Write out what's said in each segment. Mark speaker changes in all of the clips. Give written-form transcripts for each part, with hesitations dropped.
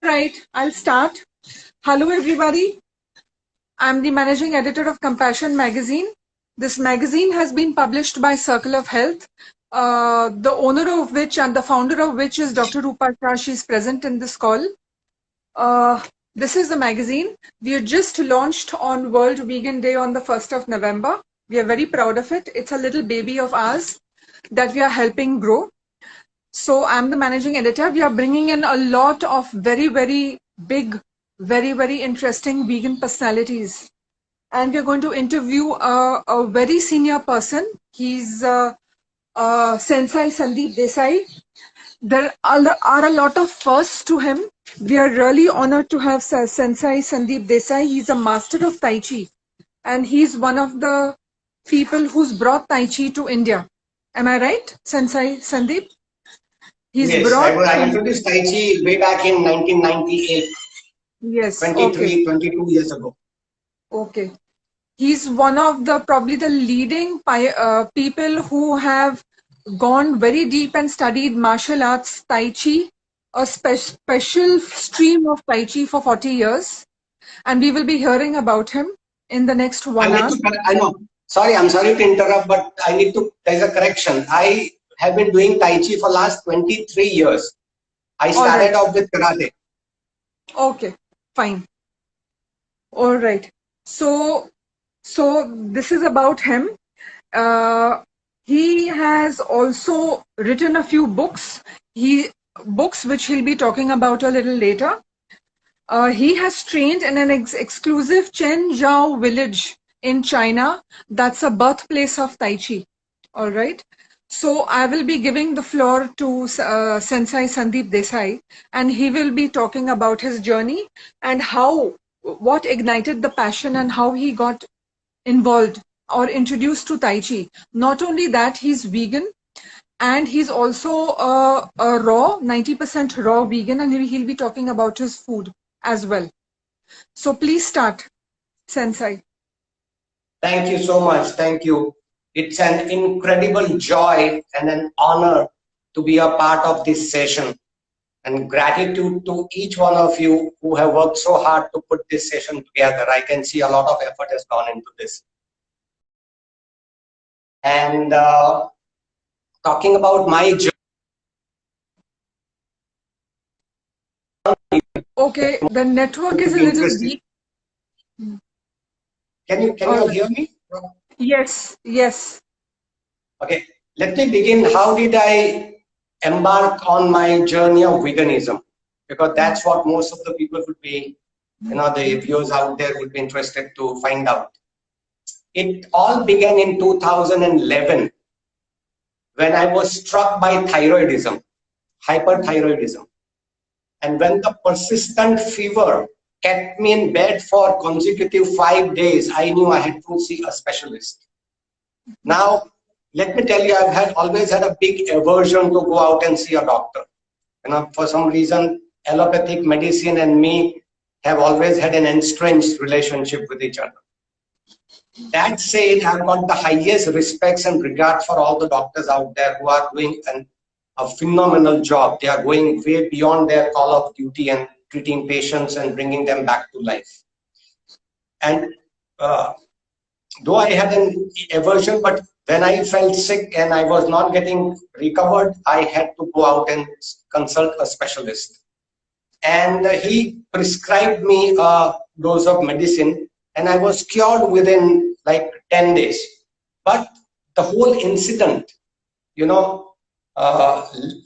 Speaker 1: Right, I'll start. Hello, everybody. I'm the managing editor of Compassion magazine. This magazine has been published by Circle of Health, the owner of which and the founder of which is Dr. Rupa Shah. She's present in this call. This is the magazine. We are just launched on World Vegan Day on the 1st of November. We are very proud of it. It's a little baby of ours that we are helping grow. So I'm the managing editor. We are bringing in a lot of very, very big, very, very interesting vegan personalities. And we're going to interview a very senior person. He's Sensei Sandeep Desai. There are a lot of firsts to him. We are really honored to have Sensei Sandeep Desai. He's a master of Tai Chi. And he's one of the people who's brought Tai Chi to India. Am I right, Sensei Sandeep?
Speaker 2: Yes, I introduced Tai Chi way back in 1998.
Speaker 1: Yes,
Speaker 2: 22 years ago.
Speaker 1: Okay. He's one of the probably the leading people who have gone very deep and studied martial arts, Tai Chi, a special stream of Tai Chi for 40 years. And we will be hearing about him in the next 1 hour.
Speaker 2: I know. Sorry, I'm sorry to interrupt, but there's a correction. I have been doing Tai Chi for last 23 years. I started off with karate.
Speaker 1: Okay, fine. All right. So this is about him. He has also written a few books. Books which he'll be talking about a little later. He has trained in an exclusive Chenzhou village in China. That's a birthplace of Tai Chi. All right. So I will be giving the floor to Sensei Sandeep Desai, and he will be talking about his journey and what ignited the passion and how he got involved or introduced to Tai Chi. Not only that, he's vegan, and he's also a raw, 90% raw vegan, and he'll be talking about his food as well. So please start, Sensei.
Speaker 2: Thank you so much. Thank you. It's an incredible joy and an honor to be a part of this session, and gratitude to each one of you who have worked so hard to put this session together. I can see a lot of effort has gone into this. And talking about my journey.
Speaker 1: Okay, the network is a little weak.
Speaker 2: Can you hear me?
Speaker 1: Yes, yes.
Speaker 2: Okay, let me begin. How did I embark on my journey of veganism? Because that's what most of the people would be, the viewers out there would be interested to find out. It all began in 2011 when I was struck by thyroidism, hyperthyroidism. And when the persistent fever kept me in bed for consecutive 5 days, I knew I had to see a specialist. Now, let me tell you, I've always had a big aversion to go out and see a doctor. For some reason, allopathic medicine and me have always had an estranged relationship with each other. That said, I've got the highest respects and regard for all the doctors out there who are doing a phenomenal job. They are going way beyond their call of duty and treating patients and bringing them back to life. And though I had an aversion, but when I felt sick and I was not getting recovered, I had to go out and consult a specialist. And he prescribed me a dose of medicine, and I was cured within like 10 days. But the whole incident,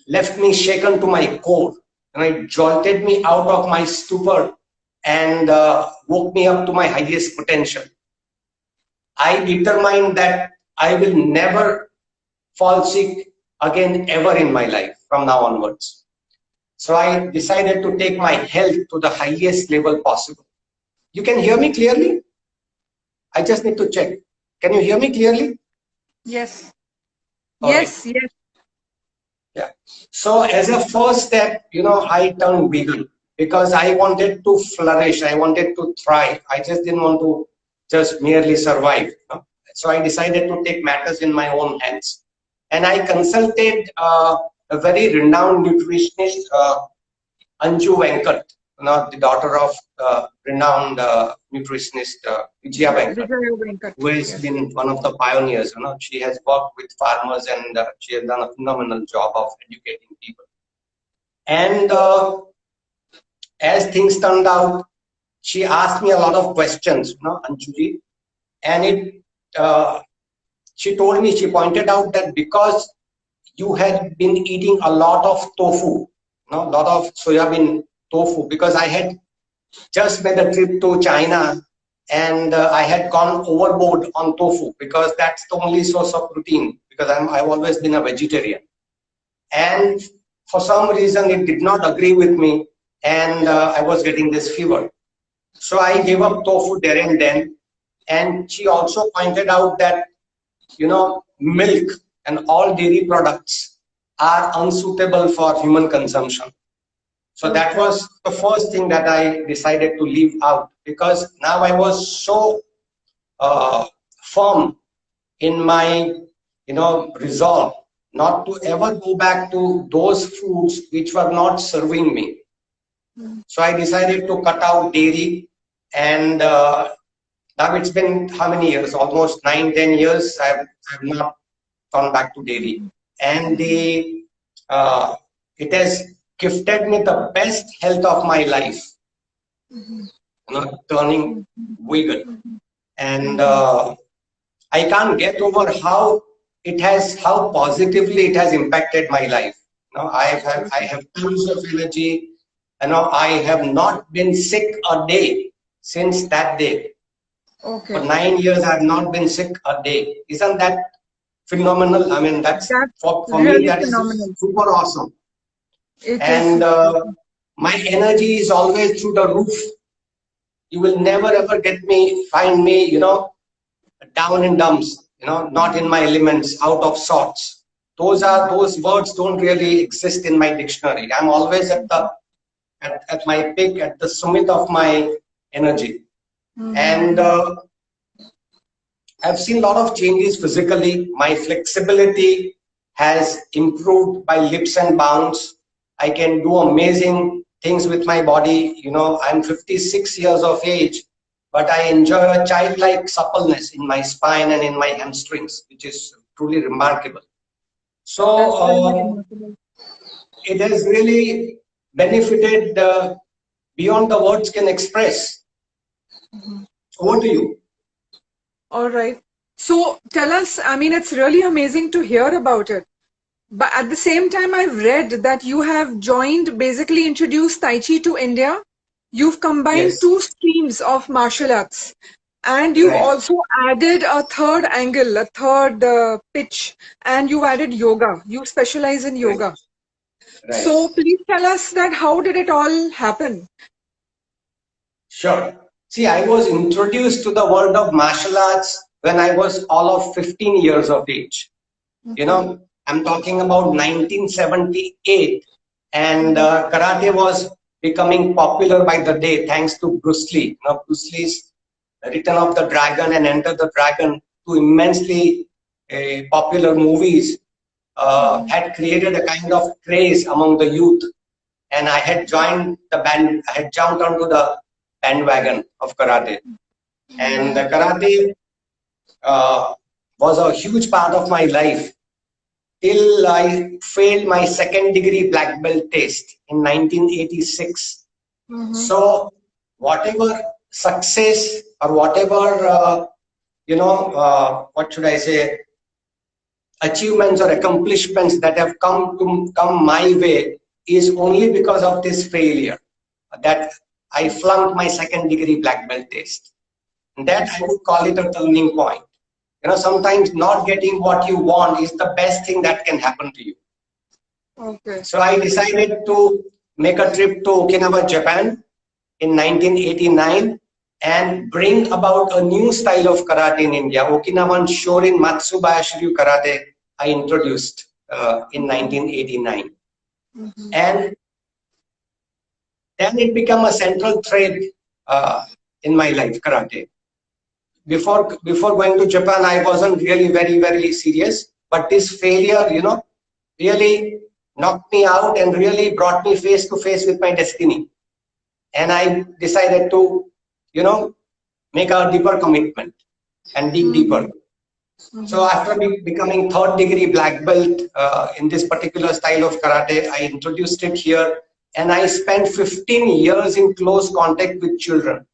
Speaker 2: left me shaken to my core. And it jolted me out of my stupor and woke me up to my highest potential. I determined that I will never fall sick again ever in my life from now onwards. So I decided to take my health to the highest level possible. You can hear me clearly? I just need to check. Can you hear me clearly?
Speaker 1: Yes.
Speaker 2: All
Speaker 1: yes,
Speaker 2: right.
Speaker 1: yes.
Speaker 2: Yeah. So as a first step, I turned vegan because I wanted to flourish. I wanted to thrive. I just didn't want to just merely survive. So I decided to take matters in my own hands. And I consulted a very renowned nutritionist Anju Venkat, the daughter of renowned nutritionist Vijaya Venkat,
Speaker 1: Vijaya Venkat.
Speaker 2: who has been one of the pioneers. She has worked with farmers and she has done a phenomenal job of educating people. And as things turned out, she asked me a lot of questions, Anjuji, and she told me, she pointed out that because you had been eating a lot of tofu, a lot of soybean tofu, because I had just made a trip to China and I had gone overboard on tofu because that's the only source of protein, because I've always been a vegetarian. And for some reason, it did not agree with me and I was getting this fever. So I gave up tofu there and then. And she also pointed out that, milk and all dairy products are unsuitable for human consumption. So that was the first thing that I decided to leave out, because now I was so firm in my, resolve not to ever go back to those foods which were not serving me. So I decided to cut out dairy, and now it's been how many years? Almost 9-10 years. I've not gone back to dairy, and it has gifted me the best health of my life. Turning vegan, and I can't get over how positively it has impacted my life. I have tons of energy. I have not been sick a day since that day.
Speaker 1: Okay.
Speaker 2: For 9 years, I have not been sick a day. Isn't that phenomenal? I mean, that's for
Speaker 1: really
Speaker 2: me, that
Speaker 1: phenomenal.
Speaker 2: is super awesome.
Speaker 1: And
Speaker 2: my energy is always through the roof. You will never ever find me, down in dumps, not in my elements, out of sorts. Those words don't really exist in my dictionary. I'm always at my peak, at the summit of my energy. And I've seen a lot of changes physically. My flexibility has improved by leaps and bounds. I can do amazing things with my body. I'm 56 years of age, but I enjoy a childlike suppleness in my spine and in my hamstrings, which is truly remarkable. So it has really benefited beyond the words can express. Over to you.
Speaker 1: All right. So tell us, I mean, it's really amazing to hear about it. But at the same time, I've read that you have basically introduced Tai Chi to India. You've combined two streams of martial arts. And you've also added a third angle, a third pitch. And you added yoga. You specialize in yoga. Right. So please tell us that how did it all happen?
Speaker 2: Sure. See, I was introduced to the world of martial arts when I was all of 15 years of age. I'm talking about 1978, and karate was becoming popular by the day thanks to Bruce Lee. Bruce Lee's Return of the Dragon and Enter the Dragon, two immensely popular movies, had created a kind of craze among the youth, and I had joined the band. I had jumped onto the bandwagon of karate, and the karate was a huge part of my life till I failed my second-degree black belt test in 1986. So whatever success or whatever what should I say, achievements or accomplishments that have come my way is only because of this failure, that I flunked my second-degree black belt test. And that I would call it a turning point. Sometimes not getting what you want is the best thing that can happen to you. Okay. So I decided to make a trip to Okinawa, Japan in 1989 and bring about a new style of karate in India. Okinawan Shorin Matsubaya Shiryu Karate I introduced in 1989. And then it became a central thread in my life, karate. Before going to Japan, I wasn't really very serious, but this failure, really knocked me out and really brought me face to face with my destiny. And I decided to, you know, make a deeper commitment and dig deeper. So after becoming third degree black belt in this particular style of karate, I introduced it here, and I spent 15 years in close contact with children.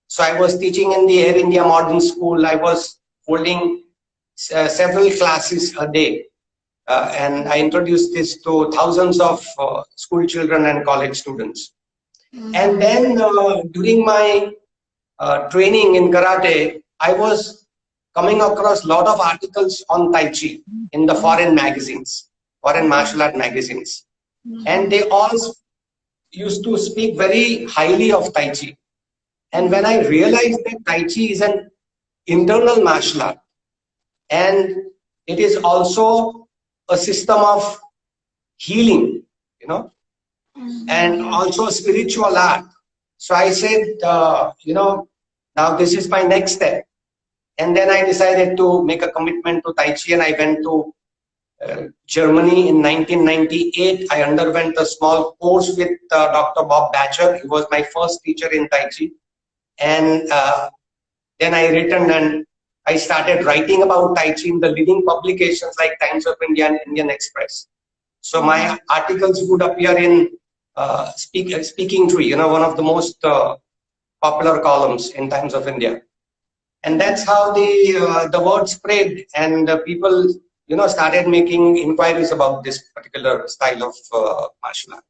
Speaker 2: So I was teaching in the Air India Modern School. I was holding several classes a day. And I introduced this to thousands of school children and college students. And then during my training in karate, I was coming across a lot of articles on Tai Chi in the foreign magazines, foreign martial art magazines. And they all used to speak very highly of Tai Chi. And when I realized that Tai Chi is an internal martial art, and it is also a system of healing, you know, and also a spiritual art. So I said, you know, now this is my next step. And then I decided to make a commitment to Tai Chi, and I went to Germany in 1998. I underwent a small course with Dr. Bob Batcher. He was my first teacher in Tai Chi. And then I returned and I started writing about Tai Chi in the leading publications like Times of India and Indian Express. So my articles would appear in Speaking Tree, you know, one of the most popular columns in Times of India. And that's how the word spread, and people, you know, started making inquiries about this particular style of martial art.